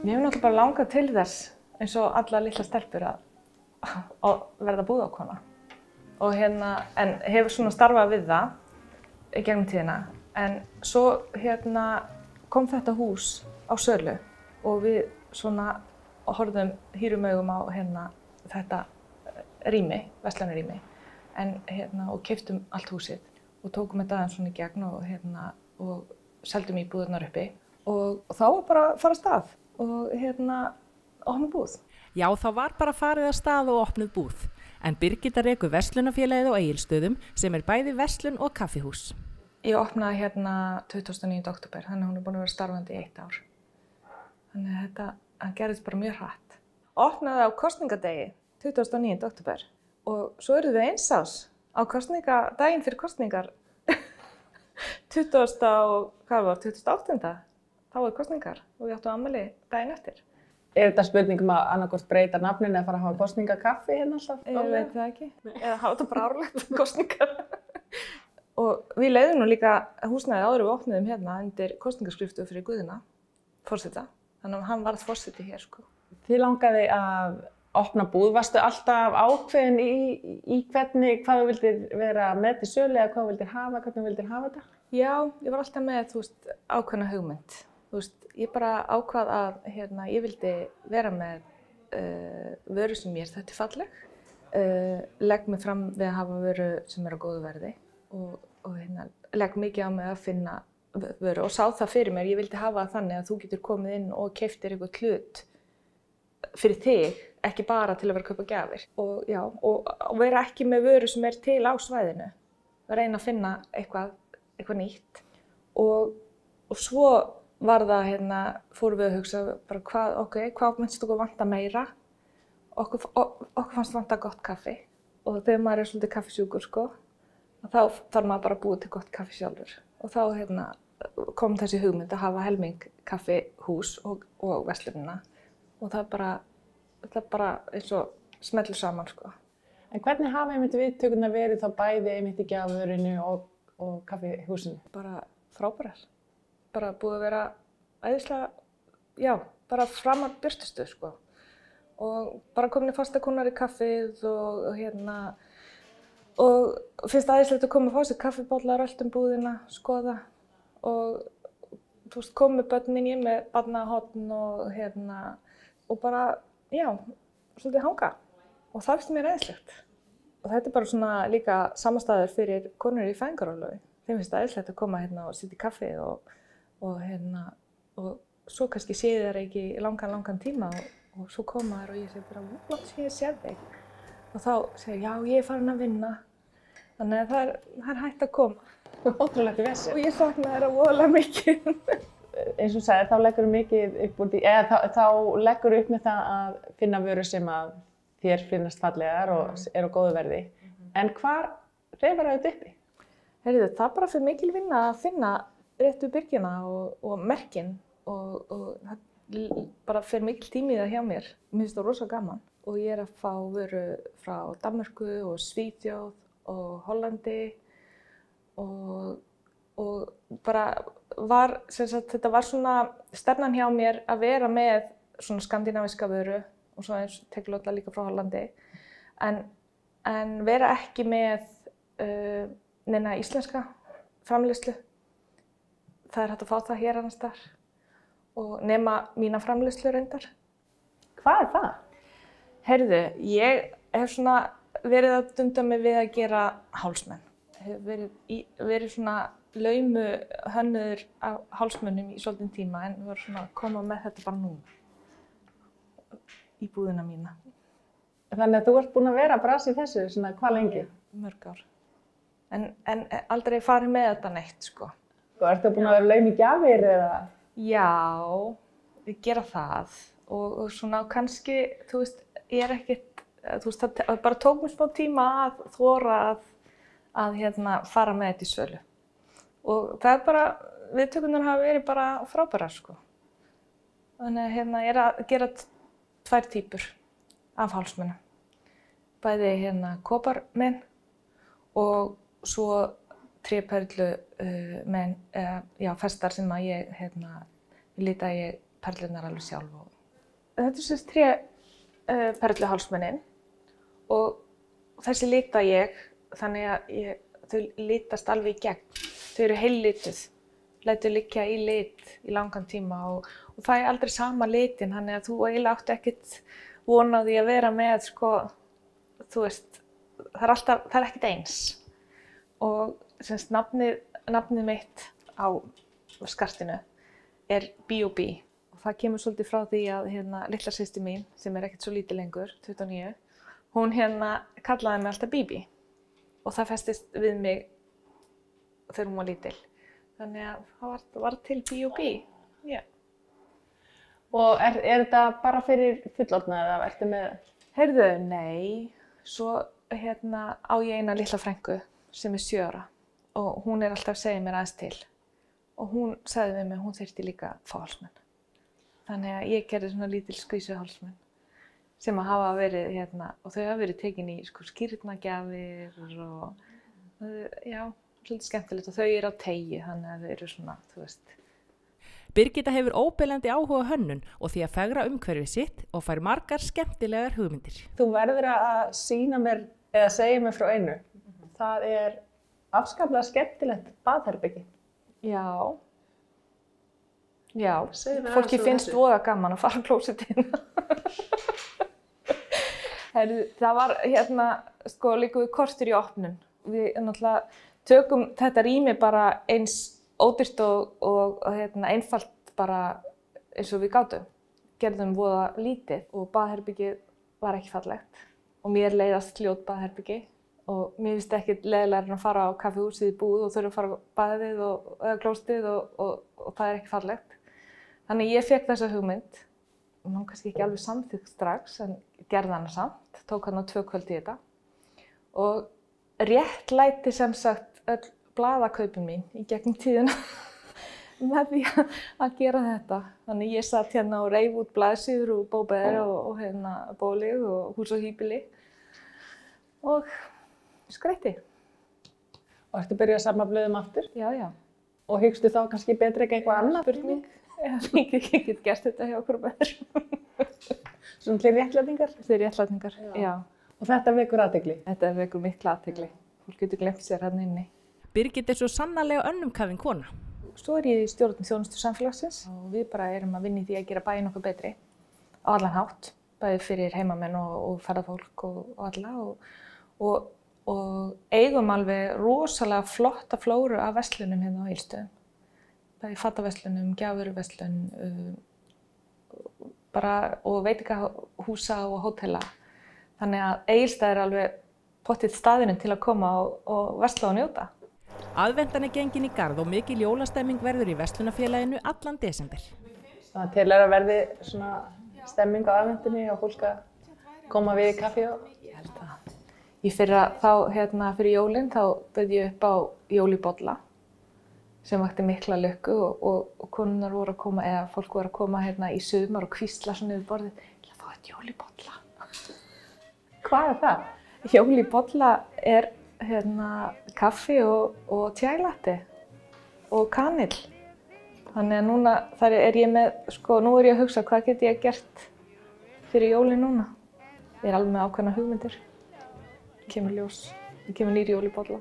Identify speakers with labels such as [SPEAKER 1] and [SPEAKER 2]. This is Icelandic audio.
[SPEAKER 1] Mér hefur náttúrulega bara langað til þess, eins og alla litla stelpur, að verða búðarkona. En hefur svona starfað við það í gegnum tíðina. En svo kom þetta hús á sölu og við svona horfðum hýrum augum á þetta rými, verslunarrými, og keyptum allt húsið og tókum þetta aðeins svona í gegn og seldum íbúðirnar uppi. Og þá var bara að fara af stað og opna búð.
[SPEAKER 2] Já, þá var bara farið af stað og opnuð búð. En Birgitta rekur verslunarfélagið á Egilsstöðum sem bæði verslun og kaffihús.
[SPEAKER 1] Ég opnaði 29. október, þannig að hún búin að vera starfandi í 1 ár. Þannig að þetta gerðist bara mjög hratt. Opnaði á kosningadegi, 29. október. Og svo erum við eins ás á daginn fyrir kosningar, 28. Þá kosningar og við áttum afmæli daginn eftir.
[SPEAKER 3] Þetta spurning að annaðhvort breyta nafninu eða fara að hafa kosningakaffi alltaf?
[SPEAKER 1] Ég veit það ekki. Eða hafa þetta bara árlegt kosningar. Og við leiðum nú líka húsnæðið áður við opnuðum undir kosningaskrifstofu fyrir Guðna, forseta. Þannig að hann varð forseti hér, sko.
[SPEAKER 3] Þið langaði að opna búð. Varstu alltaf ákveðin í hvernig, hvað þú vildir vera með til sölu eða hvað þú vildir hafa, hvernig þú vildir hafa þetta? Já, ég var alltaf með, ákveðna hugmynd. Ég bara ákvað að ég vildi vera með vöru sem mér þætti falleg, legg mig fram við að hafa vöru sem á góðu verði og legg mikið á mig að finna vöru og sá það fyrir mér. Ég vildi hafa það þannig að þú getur komið inn og keyptir eitthvað hlut fyrir þig, ekki bara til að vera að kaupa gjafir. Og vera ekki með vöru sem til á svæðinu, reyna að finna eitthvað nýtt. Og svo var það, fórum við að hugsa bara hvað myndist okkur vanta meira. Okkur fannst vanta gott kaffi og þegar maður svolítið kaffisjúkur, þá þarf maður bara að búa til gott kaffi sjálfur. Og þá kom þessi hugmynd að hafa helming kaffihús og verslunina. Og það bara eins og smellur saman, En hvernig hafa viðtökurnar verið þá bæði í gjafavörunni og kaffihúsinu? Bara frábærar. Bara búið að vera æðislega, bara framar björtustu, Og bara komin í fastakúnnar í kaffið og finnst æðislegt að koma að fá sér kaffibollar allt búðina, skoða. Og komið börnin í með barnahorn og bara, svolítið hanga. Og það finnst mér æðislegt. Og þetta bara svona líka samastaður fyrir konur í fæðingarorlofi. Þeim finnst æðislegt að koma og sitja í kaffi og svo kannski sé þær ekki í langan tíma og svo koma þær og ég segi bara, flott sé ég séð þig. Og þá segir já, ég farin að vinna. Þannig að það hægt að koma. Ótrúlegt vesen.
[SPEAKER 1] Og ég sakna þær voðalega mikið.
[SPEAKER 3] Eins og sagði, þá leggur mikið upp úr því, eða þá leggur upp með það að finna vöru sem að þér finnast fallegar og á góðu verði. En hvar hreyfar það uppi?
[SPEAKER 1] Heyrðu, það bara fyrir mikil vinna að finna réttu byrgjuna og merkin og það bara fer mikil tími í það hjá mér. Mér finnst það rosa gaman og ég að fá vöru frá Danmörku og Svíþjóð og Hollandi og bara þetta var svona stefnan hjá mér að vera með svona skandinavíska vöru og svo eins tekulóta líka frá Hollandi en vera ekki með neina íslenska framleiðslu. Það hægt að fá það hér annars staðar og nema mína framleiðslu reyndar.
[SPEAKER 3] Hvað það?
[SPEAKER 1] Heyrðu, ég hef svona verið að dunda mig við að gera hálsmenn. Hef verið svona laumu hönnuður af hálsmönnum í svolítinn tíma en var svona að koma með þetta bara núna í búðina mína.
[SPEAKER 3] Þannig að þú ert búin að vera að brasa í þessu svona hvað lengi?
[SPEAKER 1] Mörg ár. En aldrei farið með þetta neitt,
[SPEAKER 3] Ertu búin að vera laun í gjafir eða?
[SPEAKER 1] Já, ég gera það og svona kannski, ég ekkert, það bara tók mér smá tíma að þora að fara með þetta í sölu. Og það bara, viðtökurnar hafa verið bara frábærar, Þannig að ég að gera 2 týpur af hálsmönnum. Bæði kóparmenn og svo tréperlu festar sem að ég lita ég perlunar alveg sjálf. Þetta er sem tréperluhálsmennin og þessi lita ég þannig að þau litast alveg í gegn. Þau eru heillituð, lætur liggja í lit í langan tíma og það er aldrei sama litin, þannig að þú eiginlega átti ekkert von á því að vera með, sko, þú veist, það er ekkert eins. Og semst nafnið mitt á skartinu er B&B og það kemur svolítið frá því að litla systir mín, sem er ekkert svo lítil lengur, 29, hún kallaði mig alltaf Bibi og það festist við mig þegar hún var lítil. Þannig að það var til B&B. Yeah.
[SPEAKER 3] Og er þetta bara fyrir fullorðna eða ertu með?
[SPEAKER 1] Heyrðu, nei. Svo á ég eina litla frænku sem er 7 ára og hún er alltaf að segja mér aðeins til. Og hún sagði við mig að hún þyrfti líka að fá hálsmenn. Þannig að ég gerði svona lítil skvísuhálsmenn sem að hafa verið og þau hafa verið tekin í skírnagjafir og já, svolítið skemmtilegt og þau eru á teigi þannig að þau eru svona, þú veist.
[SPEAKER 2] Birgitta hefur óbilandi áhuga á hönnun og því að fegra umhverfið sitt og fær margar skemmtilegar hugmyndir.
[SPEAKER 3] Þú verður að sýna mér eða segja mér frá einu. Það er afskaplega skemmtilegt baðherbyggi.
[SPEAKER 1] Já. Já, fólki finnst voða gaman að fara á klósettinn. Það var sko líka við kortur í opnun. Við náttúrulega tökum þetta rými bara eins ódýrt og einfalt bara eins og við gátum. Gerðum voða lítið og baðherbergið var ekki fallegt og mér leiðast ljót baðherbyggi og mér finnst ekki leiðilegra en að fara á kaffihúsið í búð og þurfa að fara á baðið eða klósettið og það er ekki fallegt. Þannig ég fékk þessa hugmynd. Hún var kannski ekki alveg samþykkt strax en gerði hana samt, tók hana 2 kvöld í þetta og réttlæti sem sagt öll blaðakaupin mín í gegnum tíðina með því að gera þetta. Þannig ég satt og reif út blaðsíður og bóbeðir og bólið og hús og híbýli og skreytti. Og ertu byrjuð að safna blöðum aftur? Já, já. Og hyggstu þá kannski betri ekki eitthvað annað? Spurning. Ég get gert þetta hjá okkur betur.
[SPEAKER 3] Svona til réttlætingar?
[SPEAKER 1] Til réttlætingar, já.
[SPEAKER 3] Og þetta vekur athygli?
[SPEAKER 1] Þetta vekur mikla athygli. Fólk getur glemt sér hérna inni.
[SPEAKER 2] Birgitta er svo sannarlega önnumkafin kona.
[SPEAKER 1] Svo er ég í stjórn þjónustu samfélagsins og við bara erum að vinna í því að gera bæinn okkur betri á allan hátt, bæði fyrir heimamenn og ferðafólk og alla og eigum alveg rosalega flotta flóru af verslunum hérna á Egilsstöðum. Bæði fataverslunum, gjafvöruverslun, og veitingahúsa og hótela. Þannig að Egilsstaðir er alveg pottið staðurinn til að koma og versla og njóta.
[SPEAKER 2] Aðventan er gengin í garð og mikil jólastemming verður í verslunarfélaginu allan desember.
[SPEAKER 3] Þannig til að verði svona stemming á aðventunni og fólk að koma við í kaffi og...
[SPEAKER 1] Ég held að. Í fyrra þá, fyrir jólin, þá bauð ég upp á jólibolla sem vakti mikla lukku og konurnar voru að koma, eða fólk voru að koma í sumar og hvísla svona yfir borðið. Ég ætla að fá eitt jólibolla.
[SPEAKER 3] Hvað er það?
[SPEAKER 1] Jólibolla er kaffi og tjælati og kanill. Þannig að núna er ég með, nú er ég að hugsa hvað get ég gert fyrir jólin núna. Ég er alveg með ákveðna hugmyndir. Kemur ljós, kemur nýr jólibolla.